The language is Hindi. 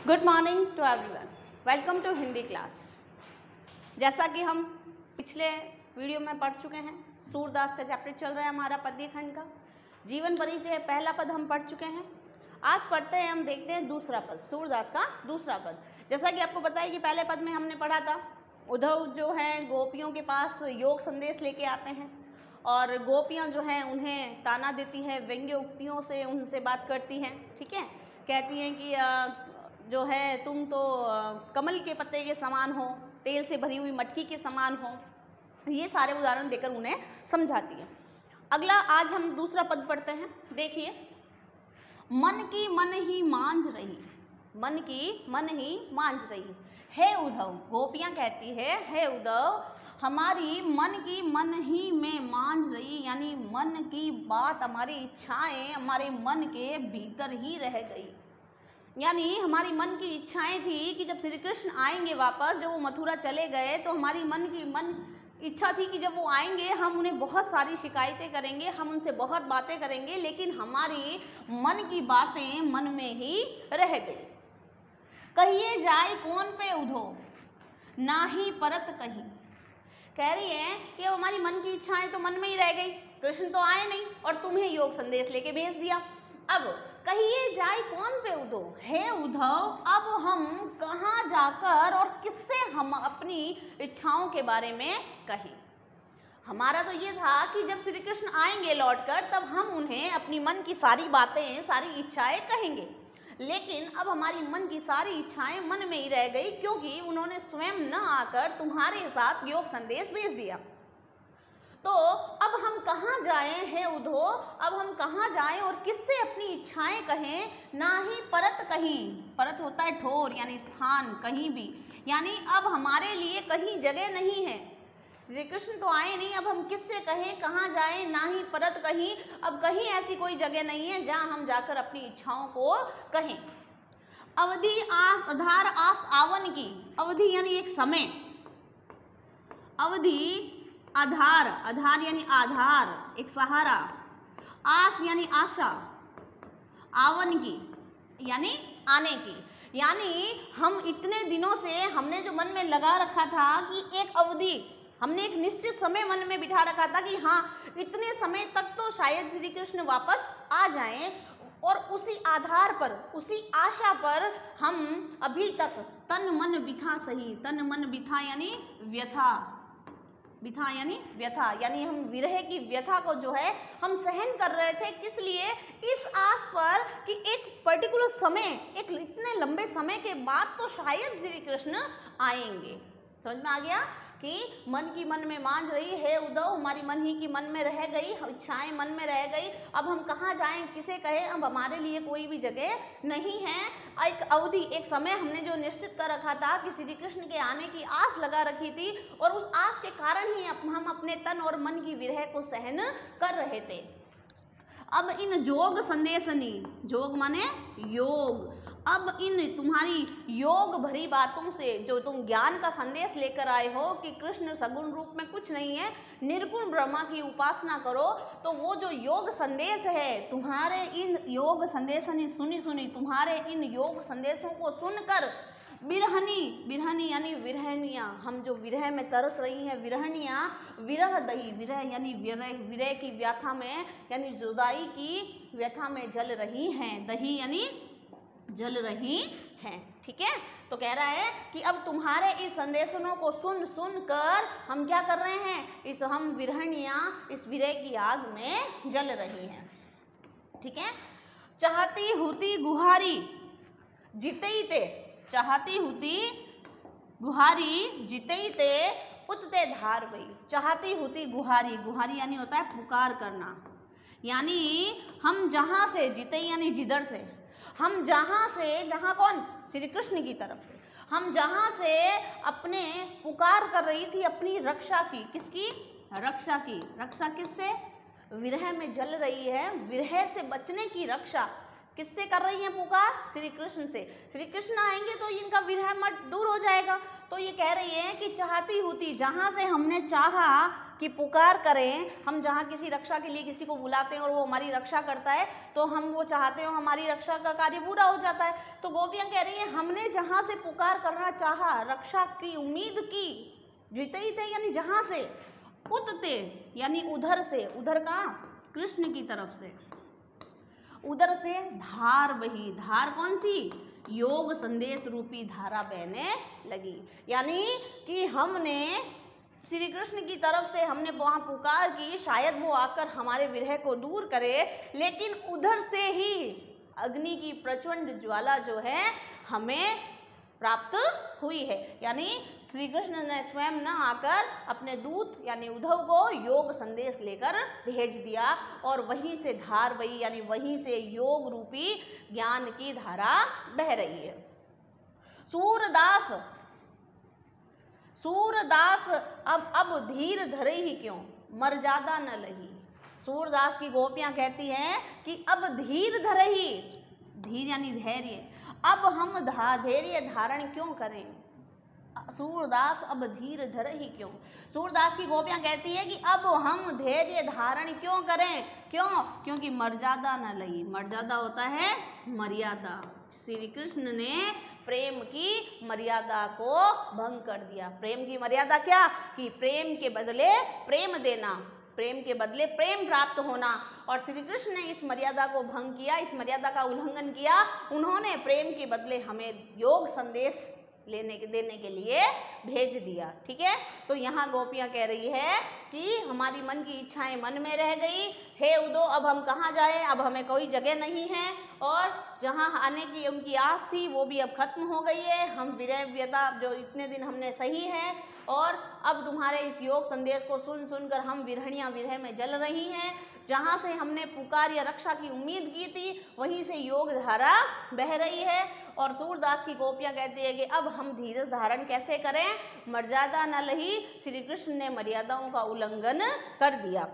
Good morning to everyone, welcome to Hindi class. जैसा कि हम पिछले वीडियो में पढ़ चुके हैं, सूरदास का चैप्टर चल रहा है हमारा पद्य खंड का। जीवन परिचय पहला पद हम पढ़ चुके हैं। आज पढ़ते हैं, हम देखते हैं दूसरा पद, सूरदास का दूसरा पद। जैसा कि आपको पता है कि पहले पद में हमने पढ़ा था, उद्धव जो हैं गोपियों के पास योग संदेश लेके आते हैं और गोपियाँ जो हैं उन्हें ताना देती है, व्यंग्य उक्तियों से उनसे बात करती हैं। ठीक है, कहती हैं कि जो है तुम तो कमल के पत्ते के समान हो, तेल से भरी हुई मटकी के समान हो। ये सारे उदाहरण देकर उन्हें समझाती है। अगला आज हम दूसरा पद पढ़ते हैं। देखिए, मन की मन ही मांझ रही, मन की मन ही मांझ रही है उद्धव। गोपियाँ कहती है, हे उद्धव हमारी मन की मन ही में मांझ रही, यानी मन की बात, हमारी इच्छाएं हमारे मन के भीतर ही रह गई। यानी हमारी मन की इच्छाएं थी कि जब श्री कृष्ण आएंगे वापस, जब वो मथुरा चले गए तो हमारी मन इच्छा थी कि जब वो आएंगे हम उन्हें बहुत सारी शिकायतें करेंगे, हम उनसे बहुत बातें करेंगे, लेकिन हमारी मन की बातें मन में ही रह गई। कहिए जाए कौन पे उधो, ना ही परत कहीं। कह रही है कि अब हमारी मन की इच्छाएं तो मन में ही रह गई, कृष्ण तो आए नहीं और तुम्हें योग संदेश लेके भेज दिया। अब कहिए जाए कौन पे उद्धव, हे उद्धव अब हम कहाँ जाकर और किससे हम अपनी इच्छाओं के बारे में कहें। हमारा तो ये था कि जब श्री कृष्ण आएंगे लौटकर तब हम उन्हें अपनी मन की सारी बातें, सारी इच्छाएं कहेंगे, लेकिन अब हमारी मन की सारी इच्छाएं मन में ही रह गई, क्योंकि उन्होंने स्वयं न आकर तुम्हारे साथ योग संदेश भेज दिया। तो अब हम कहाँ जाएं हे उद्धव, अब हम कहाँ जाएं और किससे अपनी इच्छाएं कहें। ना ही परत कहीं, परत होता है ठोर यानी स्थान, कहीं भी, यानी अब हमारे लिए कहीं जगह नहीं है। श्री कृष्ण तो आए नहीं, अब हम किससे कहें, कहाँ जाएं। ना ही परत कहीं, अब कहीं ऐसी कोई जगह नहीं है जहाँ हम जाकर अपनी इच्छाओं को कहें। अवधि आस आधार आस आवन की, अवधि यानी एक समय, अवधि आधार, आधार यानी आधार, एक सहारा, आस यानी आशा, आवन की यानी आने की। यानी हम इतने दिनों से हमने जो मन में लगा रखा था कि एक अवधि, हमने एक निश्चित समय मन में बिठा रखा था कि हाँ इतने समय तक तो शायद श्री कृष्ण वापस आ जाएं, और उसी आधार पर, उसी आशा पर हम अभी तक तन मन बिथा सही, तन मन बिथा यानी व्यथा, बिथा यानी व्यथा, यानी हम विरह की व्यथा को जो है हम सहन कर रहे थे। किस लिए, इस आस पर कि एक पर्टिकुलर समय, एक इतने लंबे समय के बाद तो शायद श्री कृष्ण आएंगे। समझ में आ गया कि मन की मन में मांझ रही है उद्धव, हमारी मन ही की मन में रह गई, इच्छाएं मन में रह गई, अब हम कहाँ जाएं, किसे कहें, अब हमारे लिए कोई भी जगह नहीं है। एक अवधि, एक समय हमने जो निश्चित कर रखा था कि श्री कृष्ण के आने की आस लगा रखी थी, और उस आस के कारण ही हम अपने तन और मन की विरह को सहन कर रहे थे। अब इन जोग संदेशनी, जोग माने योग, अब इन तुम्हारी योग भरी बातों से जो तुम ज्ञान का संदेश लेकर आए हो कि कृष्ण सगुण रूप में कुछ नहीं है, निर्गुण ब्रह्मा की उपासना करो, तो वो जो योग संदेश है, तुम्हारे इन योग संदेशनी सुनी तुम्हारे इन योग संदेशों को सुनकर बिरहनी, बिरहनी यानी विरहनियाँ, हम जो विरह में तरस रही हैं विरहनियाँ, विरह दही, विरह यानी विरह की व्यथा में, यानी जुदाई की व्यथा में जल रही हैं, दही यानी जल रही हैं। ठीक है, तो कह रहा है कि अब तुम्हारे इस संदेशों को सुन कर हम क्या कर रहे हैं, इस हम विरहनियाँ इस विरह की आग में जल रही हैं। ठीक है, चाहती हुती गुहारी जितईते, चाहती हुती गुहारी जितईते उतते धार गई। चाहती हुती गुहारी, गुहारी यानी होता है पुकार करना, यानी हम जहाँ से, जितई यानी जिधर से, हम जहाँ से, जहाँ कौन, श्री कृष्ण की तरफ से, हम जहाँ से अपने पुकार कर रही थी अपनी रक्षा की, किसकी रक्षा की, रक्षा किससे, विरह में जल रही है, विरह से बचने की रक्षा किससे कर रही हैं पुकार? श्री कृष्ण से। श्री कृष्ण आएंगे तो इनका विरह मत दूर हो जाएगा। तो ये कह रही है कि चाहती होती, जहाँ से हमने चाहा कि पुकार करें, हम जहाँ किसी रक्षा के लिए किसी को बुलाते हैं और वो हमारी रक्षा करता है तो हम वो चाहते हो हमारी रक्षा का कार्य पूरा हो जाता है। तो गोपियाँ कह रही हैं हमने जहाँ से पुकार करना चाहा, रक्षा की उम्मीद की, जीते ही थे यानी जहाँ से, उतते यानी उधर से, उधर कहाँ? कृष्ण की तरफ से, उधर से धार बही। धार कौन सी? योग संदेश रूपी धारा बहने लगी। यानी कि हमने श्री कृष्ण की तरफ से हमने वहाँ पुकार की, शायद वो आकर हमारे विरह को दूर करे, लेकिन उधर से ही अग्नि की प्रचंड ज्वाला जो है हमें प्राप्त हुई है। यानी श्री कृष्ण ने स्वयं न आकर अपने दूत यानी उद्धव को योग संदेश लेकर भेज दिया और वहीं से धार बही, यानी वहीं से योग रूपी ज्ञान की धारा बह रही है। सूरदास अब धीर धरे ही क्यों, मर्यादा न लही। सूरदास की गोपियां कहती हैं कि अब धीर धरे ही, धीर यानी धैर्य, अब हम धैर्य धारण क्यों करें। सूरदास अब धीर धरे ही क्यों। सूरदास की गोपियां कहती है कि अब हम धैर्य धारण क्यों करें। क्यों? क्योंकि मर्यादा न लगी। मर्यादा होता है मर्यादा। श्री कृष्ण ने प्रेम की मर्यादा को भंग कर दिया। प्रेम की मर्यादा क्या? कि प्रेम के बदले प्रेम देना, प्रेम के बदले प्रेम प्राप्त होना। और श्री कृष्ण ने इस मर्यादा को भंग किया, इस मर्यादा का उल्लंघन किया। उन्होंने प्रेम के बदले हमें योग संदेश देने के लिए भेज दिया। ठीक है, तो यहाँ गोपियाँ कह रही है कि हमारी मन की इच्छाएं मन में रह गई। हे उदो, अब हम कहाँ जाएं, अब हमें कोई जगह नहीं है और जहाँ आने की उनकी आस थी वो भी अब खत्म हो गई है। हम विरह व्यथा जो इतने दिन हमने सही है और अब तुम्हारे इस योग संदेश को सुनकर हम विरहणियाँ विरह में जल रही हैं। जहाँ से हमने पुकार या रक्षा की उम्मीद की थी वहीं से योग धारा बह रही है। और सूरदास की गोपियाँ कहती है कि अब हम धीरज धारण कैसे करें, मर्यादा न लही। श्री कृष्ण ने मर्यादाओं का उल्लंघन कर दिया।